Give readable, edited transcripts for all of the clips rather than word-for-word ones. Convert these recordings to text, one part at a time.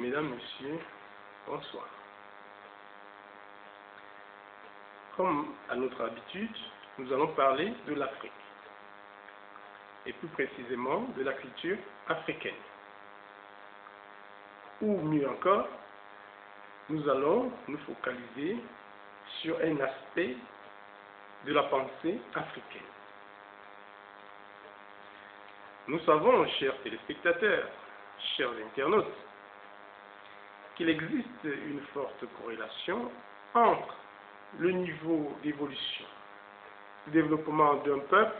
Mesdames, Messieurs, bonsoir. Comme à notre habitude, nous allons parler de l'Afrique, et plus précisément de la culture africaine. Ou mieux encore, nous allons nous focaliser sur un aspect de la pensée africaine. Nous savons, chers téléspectateurs, chers internautes, qu'il existe une forte corrélation entre le niveau d'évolution, du développement d'un peuple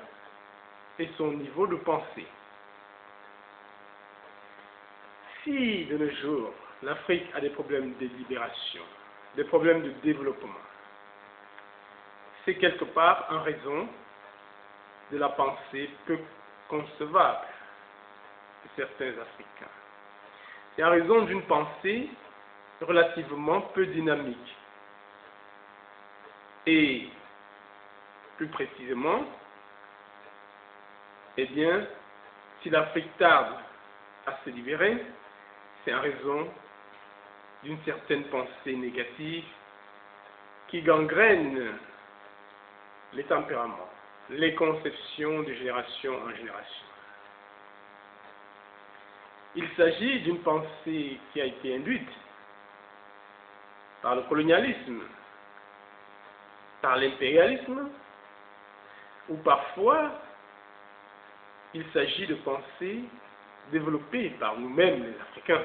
et son niveau de pensée. Si de nos jours, l'Afrique a des problèmes de libération, des problèmes de développement, c'est quelque part en raison de la pensée peu concevable de certains Africains. C'est en raison d'une pensée relativement peu dynamique. Et plus précisément, eh bien, si l'Afrique tarde à se libérer, c'est en raison d'une certaine pensée négative qui gangrène les tempéraments, les conceptions de génération en génération. Il s'agit d'une pensée qui a été induite par le colonialisme, par l'impérialisme, ou parfois il s'agit de pensées développées par nous-mêmes les Africains.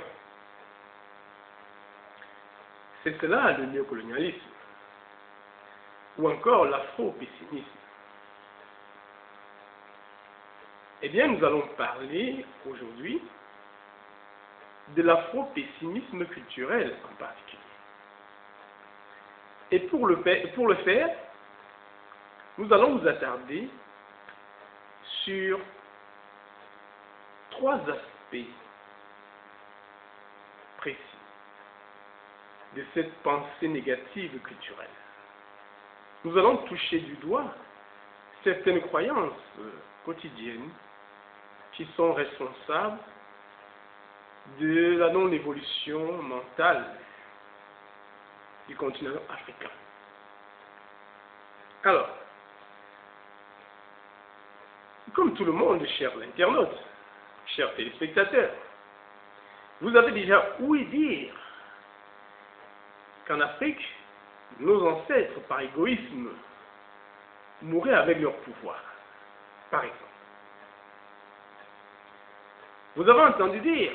C'est cela le néocolonialisme, ou encore l'afro-pessimisme. Eh bien, nous allons parler aujourd'hui de l'afro-pessimisme culturel en particulier. Et pour le faire, nous allons nous attarder sur trois aspects précis de cette pensée négative culturelle. Nous allons toucher du doigt certaines croyances quotidiennes qui sont responsables de la non-évolution mentale du continent africain. Alors, comme tout le monde, chers internautes, chers téléspectateurs, vous avez déjà ouï dire qu'en Afrique, nos ancêtres, par égoïsme, mouraient avec leur pouvoir, par exemple. Vous avez entendu dire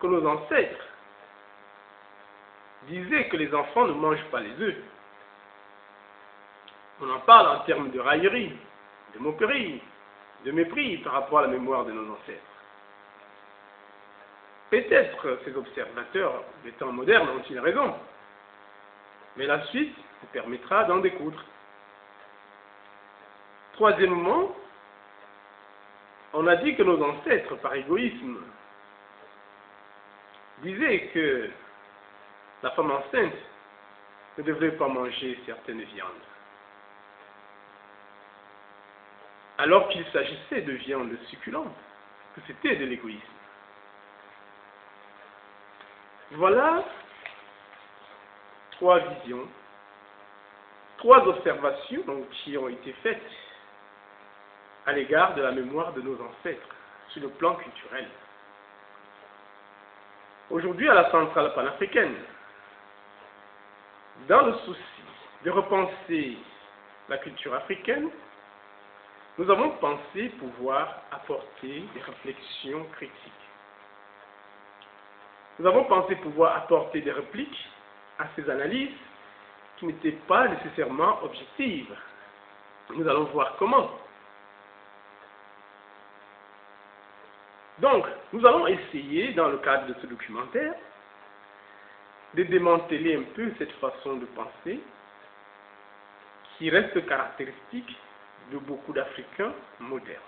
que nos ancêtres disaient que les enfants ne mangent pas les œufs. On en parle en termes de raillerie, de moquerie, de mépris par rapport à la mémoire de nos ancêtres. Peut-être ces observateurs des temps modernes ont-ils raison, mais la suite nous permettra d'en découdre. Troisièmement, on a dit que nos ancêtres, par égoïsme, disaient que la femme enceinte ne devrait pas manger certaines viandes, alors qu'il s'agissait de viandes succulentes, que c'était de l'égoïsme. Voilà trois visions, trois observations qui ont été faites à l'égard de la mémoire de nos ancêtres sur le plan culturel. Aujourd'hui, à la centrale panafricaine, dans le souci de repenser la culture africaine, nous avons pensé pouvoir apporter des réflexions critiques. Nous avons pensé pouvoir apporter des répliques à ces analyses qui n'étaient pas nécessairement objectives. Nous allons voir comment. Donc, nous allons essayer, dans le cadre de ce documentaire, de démanteler un peu cette façon de penser qui reste caractéristique de beaucoup d'Africains modernes.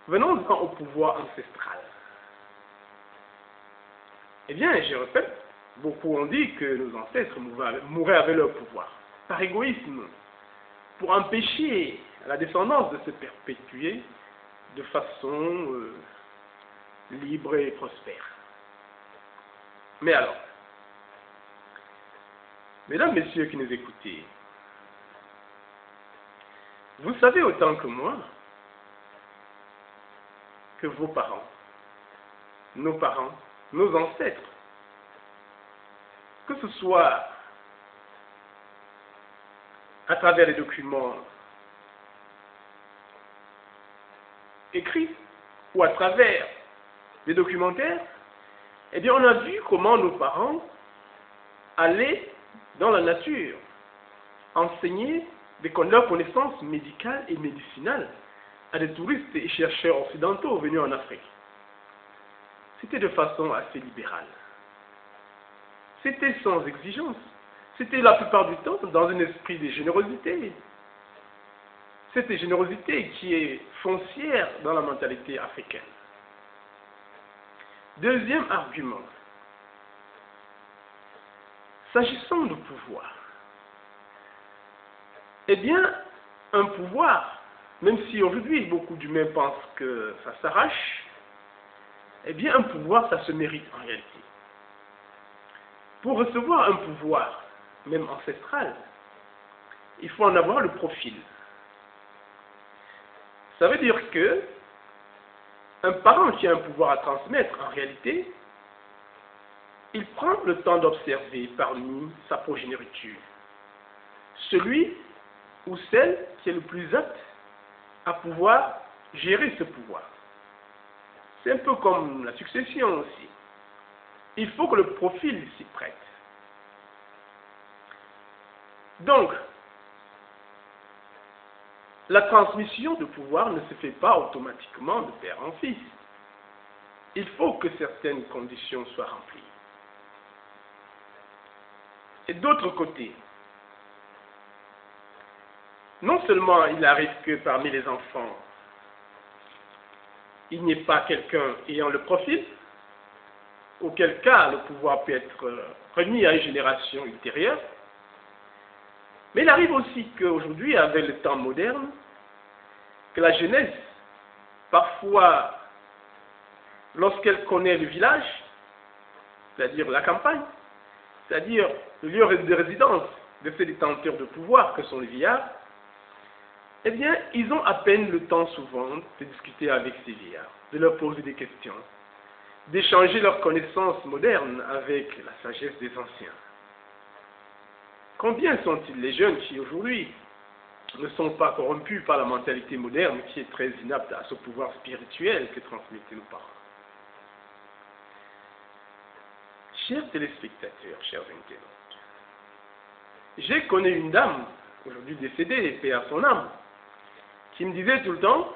Venons-en au pouvoir ancestral. Eh bien, je répète, beaucoup ont dit que nos ancêtres mouraient avec leur pouvoir, par égoïsme, pour empêcher la descendance de se perpétuer de façon libre et prospère. Mais alors, mesdames, messieurs qui nous écoutez, vous savez autant que moi que vos parents, nos ancêtres, que ce soit à travers les documents écrits ou à travers des documentaires, eh bien on a vu comment nos parents allaient dans la nature enseigner leurs connaissances médicales et médicinales à des touristes et chercheurs occidentaux venus en Afrique. C'était de façon assez libérale. C'était sans exigence. C'était la plupart du temps dans un esprit de générosité. Cette générosité qui est foncière dans la mentalité africaine. Deuxième argument. S'agissant du pouvoir, eh bien, un pouvoir, même si aujourd'hui beaucoup d'humains pensent que ça s'arrache, eh bien, un pouvoir, ça se mérite en réalité. Pour recevoir un pouvoir, même ancestral, il faut en avoir le profil. Ça veut dire que un parent qui a un pouvoir à transmettre, en réalité, il prend le temps d'observer parmi sa progéniture celui ou celle qui est le plus apte à pouvoir gérer ce pouvoir. C'est un peu comme la succession aussi. Il faut que le profil s'y prête. Donc, la transmission de pouvoir ne se fait pas automatiquement de père en fils. Il faut que certaines conditions soient remplies. Et d'autre côté, non seulement il arrive que parmi les enfants, il n'y ait pas quelqu'un ayant le profil, auquel cas le pouvoir peut être remis à une génération ultérieure, mais il arrive aussi qu'aujourd'hui, avec le temps moderne, que la jeunesse, parfois, lorsqu'elle connaît le village, c'est-à-dire la campagne, c'est-à-dire le lieu de résidence de ces détenteurs de pouvoir que sont les vieillards, eh bien, ils ont à peine le temps souvent de discuter avec ces vieillards, de leur poser des questions, d'échanger leurs connaissances modernes avec la sagesse des anciens. Combien sont-ils les jeunes qui aujourd'hui ne sont pas corrompus par la mentalité moderne qui est très inapte à ce pouvoir spirituel que transmettent nos parents? Chers téléspectateurs, chers internautes, j'ai connu une dame, aujourd'hui décédée, paix à son âme, qui me disait tout le temps,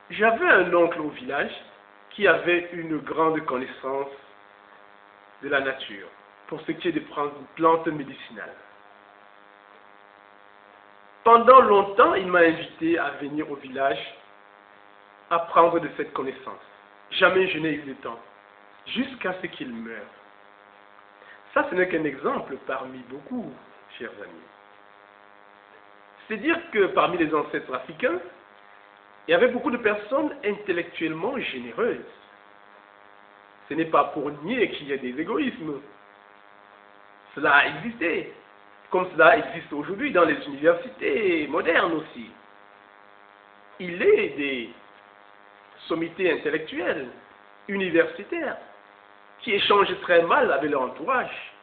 j'avais un oncle au village qui avait une grande connaissance de la nature, pour ce qui est des plantes médicinales. Pendant longtemps, il m'a invité à venir au village apprendre de cette connaissance. Jamais je n'ai eu le temps, jusqu'à ce qu'il meure. Ça, ce n'est qu'un exemple parmi beaucoup, chers amis. C'est dire que parmi les ancêtres africains, il y avait beaucoup de personnes intellectuellement généreuses. Ce n'est pas pour nier qu'il y ait des égoïsmes. Cela a existé, comme cela existe aujourd'hui dans les universités modernes aussi. Il est des sommités intellectuelles, universitaires, qui échangent très mal avec leur entourage.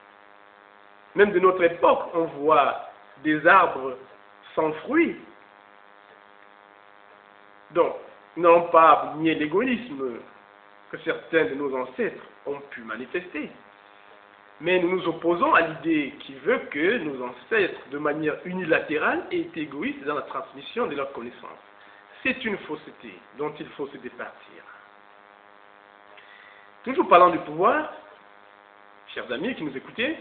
Même de notre époque, on voit des arbres sans fruits. Donc, nous n'allons pas nier l'égoïsme que certains de nos ancêtres ont pu manifester. Mais nous nous opposons à l'idée qui veut que nos ancêtres, de manière unilatérale, aient été égoïstes dans la transmission de leurs connaissances. C'est une fausseté dont il faut se départir. Toujours parlant du pouvoir, chers amis qui nous écoutez,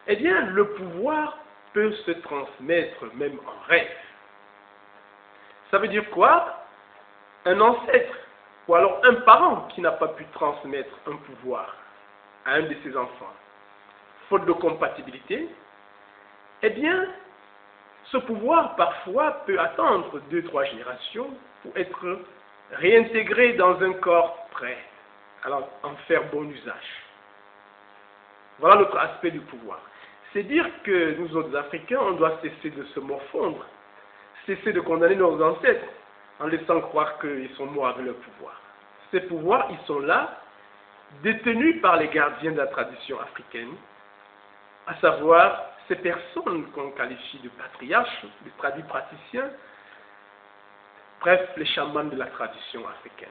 eh bien, le pouvoir peut se transmettre même en rêve. Ça veut dire quoi? Un ancêtre, ou alors un parent qui n'a pas pu transmettre un pouvoir à un de ses enfants, faute de compatibilité, eh bien, ce pouvoir parfois peut attendre 2-3 générations pour être réintégré dans un corps prêt, alors en faire bon usage. Voilà l'autre aspect du pouvoir. C'est dire que nous autres Africains, on doit cesser de se morfondre, cesser de condamner nos ancêtres en laissant croire qu'ils sont morts avec leur pouvoir. Ces pouvoirs, ils sont là, détenus par les gardiens de la tradition africaine, à savoir ces personnes qu'on qualifie de patriarches, de tradis praticiens, bref, les chamans de la tradition africaine.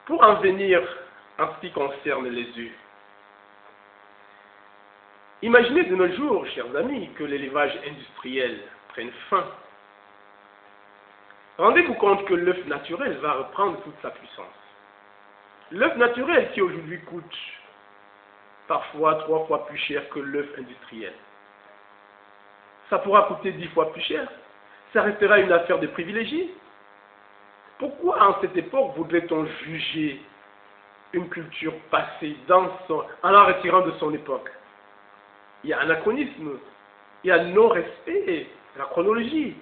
Pour en venir en ce qui concerne les œufs, imaginez de nos jours, chers amis, que l'élevage industriel prenne fin. Rendez-vous compte que l'œuf naturel va reprendre toute sa puissance. L'œuf naturel qui aujourd'hui coûte parfois 3 fois plus cher que l'œuf industriel, ça pourra coûter 10 fois plus cher. Ça restera une affaire de privilégiés. Pourquoi en cette époque voudrait-on juger une culture passée en la retirant de son époque? Il y a anachronisme, il y a non-respect de la chronologie.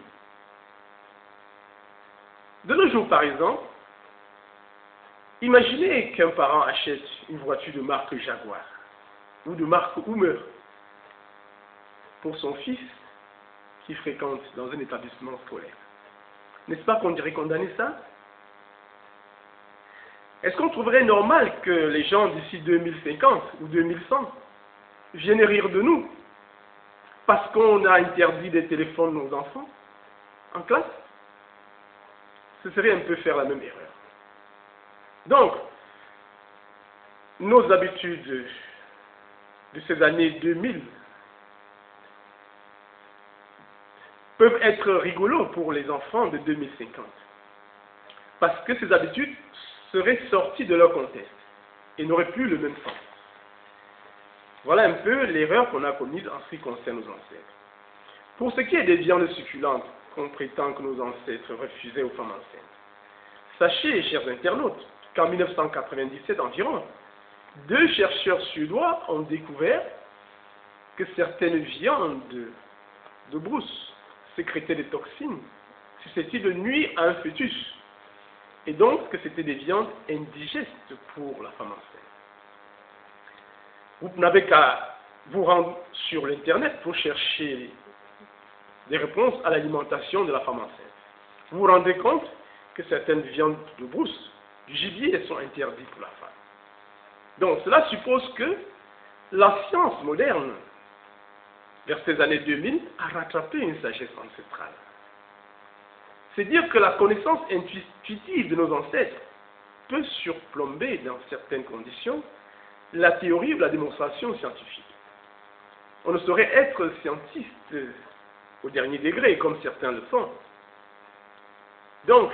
De nos jours, par exemple, imaginez qu'un parent achète une voiture de marque Jaguar ou de marque Hummer pour son fils qui fréquente dans un établissement scolaire. N'est-ce pas qu'on dirait condamner ça? Est-ce qu'on trouverait normal que les gens d'ici 2050 ou 2100 viennent rire de nous parce qu'on a interdit des téléphones aux enfants en classe? Ce serait un peu faire la même erreur. Donc, nos habitudes de ces années 2000 peuvent être rigolos pour les enfants de 2050. Parce que ces habitudes seraient sorties de leur contexte et n'auraient plus le même sens. Voilà un peu l'erreur qu'on a commise en ce qui concerne nos ancêtres. Pour ce qui est des viandes succulentes qu'on prétend que nos ancêtres refusaient aux femmes enceintes, sachez, chers internautes, qu'en 1997 environ, 2 chercheurs suédois ont découvert que certaines viandes de brousse sécrétaient des toxines susceptibles de nuire à un fœtus, et donc que c'était des viandes indigestes pour la femme enceinte. Vous n'avez qu'à vous rendre sur l'Internet pour chercher des réponses à l'alimentation de la femme enceinte. Vous vous rendez compte que certaines viandes de brousse, du gibier, sont interdites pour la femme. Donc cela suppose que la science moderne, vers ces années 2000, a rattrapé une sagesse ancestrale. C'est dire que la connaissance intuitive de nos ancêtres peut surplomber, dans certaines conditions, la théorie ou la démonstration scientifique. On ne saurait être scientiste au dernier degré, comme certains le sont. Donc,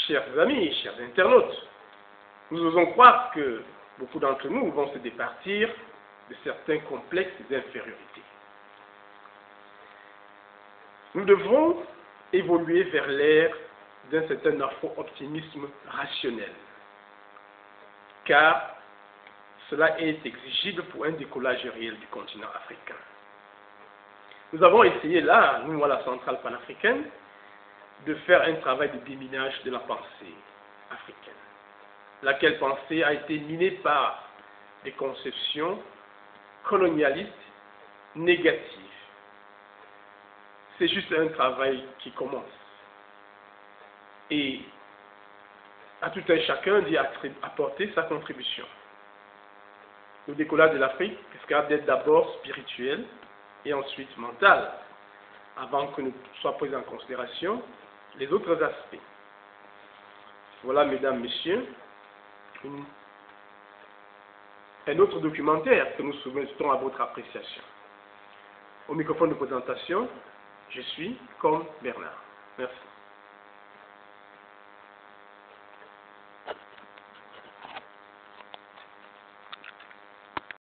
chers amis, chers internautes, nous osons croire que beaucoup d'entre nous vont se départir de certains complexes d'infériorité. Nous devrons évoluer vers l'ère d'un certain afro-optimisme rationnel, car cela est exigible pour un décollage réel du continent africain. Nous avons essayé là, nous à la centrale panafricaine, de faire un travail de déminage de la pensée africaine, laquelle pensée a été minée par des conceptions colonialistes négatives. C'est juste un travail qui commence. Et à tout un chacun d'y apporter sa contribution. Le décollage de l'Afrique risquera d'être d'abord spirituel et ensuite mental, avant que ne soient pris en considération les autres aspects. Voilà, mesdames, messieurs, un autre documentaire que nous soumettons à votre appréciation. Au microphone de présentation, je suis comme Bernard. Merci.